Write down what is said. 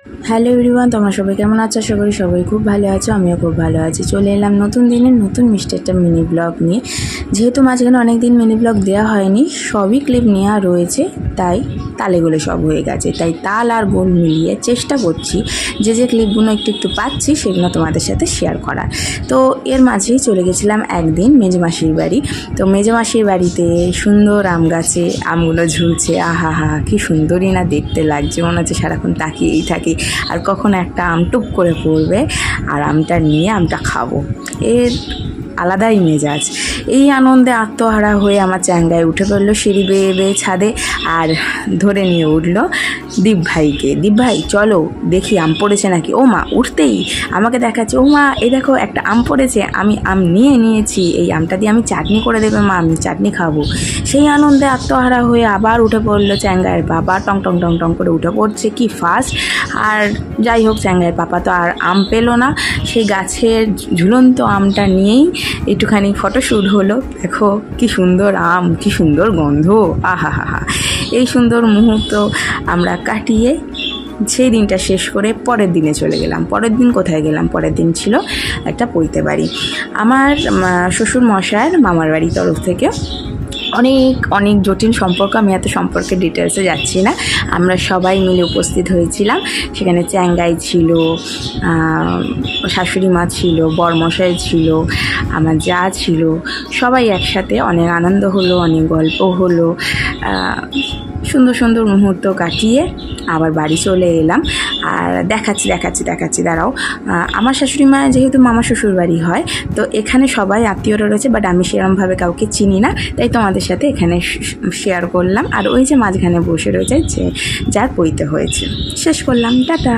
Hello everyone, তোমরা সবাই কেমন আছো? আশা করি সবাই খুব ভালো আছো, আমিও খুব ভালো আছি। চলে এলাম নতুন দিনের নতুন মিষ্টি একটা মিনি ব্লগ নিয়ে। যেহেতু মাঝখানে অনেক দিন মিনি ব্লগ দেওয়া হয়নি, সবই ক্লিপ নেওয়া রয়েছে, তাই তালেগুলো সব হয়ে গেছে। তাই তাল আর গোল মিলিয়ে চেষ্টা করছি যে ক্লিপগুলো একটু একটু পাচ্ছি সেগুলো তোমাদের সাথে শেয়ার করার। তো এর মাঝেই চলে গেছিলাম একদিন মেজমাসির বাড়ি। তো মেজমাসির বাড়িতে সুন্দর আম গাছে আমগুলো ঝুলছে, আহা হা কি সুন্দরই না দেখতে লাগছে, মনে হচ্ছে সারাক্ষণ তাকিয়েই থাকি আর কখন একটা আম টুপ করে পড়বে আর আমটা নিয়ে আমটা খাবো। এর আলাদাই মেজাজ। এই আনন্দে আত্মহারা হয়ে আমার চ্যাংগায় উঠে পড়লো সিঁড়ি বেয়ে বেয়ে ছাদে আর ধরে নিয়ে উঠলো দীপ ভাইকে। দীপ ভাই চলো দেখি আম পড়েছে নাকি। ও মা, উঠতেই আমাকে দেখাচ্ছে, ও মা এই দেখো একটা আম পড়েছে, আমি আম নিয়েছি, এই আমটা দিয়ে আমি চাটনি করে দেবে মা, আমি চাটনি খাবো। সেই আনন্দে আত্মহারা হয়ে আবার উঠে পড়লো চ্যাংগায়ের বাবা, টং টং টং টং করে উঠে পড়ছে কি ফাস্ট। আর যাই হোক, চ্যাংগায়ের পাপা তো আর আম পেলো না, সেই গাছের ঝুলন্ত আমটা নিয়েই একটুখানি ফটোশ্যুট হলো। দেখো কি সুন্দর আম, কি সুন্দর গন্ধ, আহা হা হা। এই সুন্দর মুহূর্ত আমরা কাটিয়ে সেই দিনটা শেষ করে পরের দিনে চলে গেলাম। পরের দিন কোথায় গেলাম? পরের দিন ছিল একটা পৈতে বাড়ি, আমার শ্বশুর মশায়ের মামার বাড়ির তরফ থেকে। অনেক অনেক জটিল সম্পর্ক, আমি এত সম্পর্কের ডিটেলসে যাচ্ছি না। আমরা সবাই মিলে উপস্থিত হয়েছিলাম সেখানে। চ্যাংগাই ছিল, শাশুড়ি মা ছিল, বরমশাই ছিল, আমার যা ছিল, সবাই একসাথে অনেক আনন্দ হলো, অনেক গল্প হলো। সুন্দর সুন্দর মুহূর্ত কাটিয়ে আবার বাড়ি চলে এলাম। আর দেখাচ্ছি দাঁড়াও। আমার শাশুড়ি মা যেহেতু মামা শ্বশুর বাড়ি হয়, তো এখানে সবাই আত্মীয়রা রয়েছে, বাট আমি সেরকমভাবে কাউকে চিনি না, তাই তোমাদের সাথে এখানে শেয়ার করলাম। আর ওই যে মাঝখানে বসে রয়েছে যে যার পৈতে হয়েছে, শেষ করলাম, টাটা।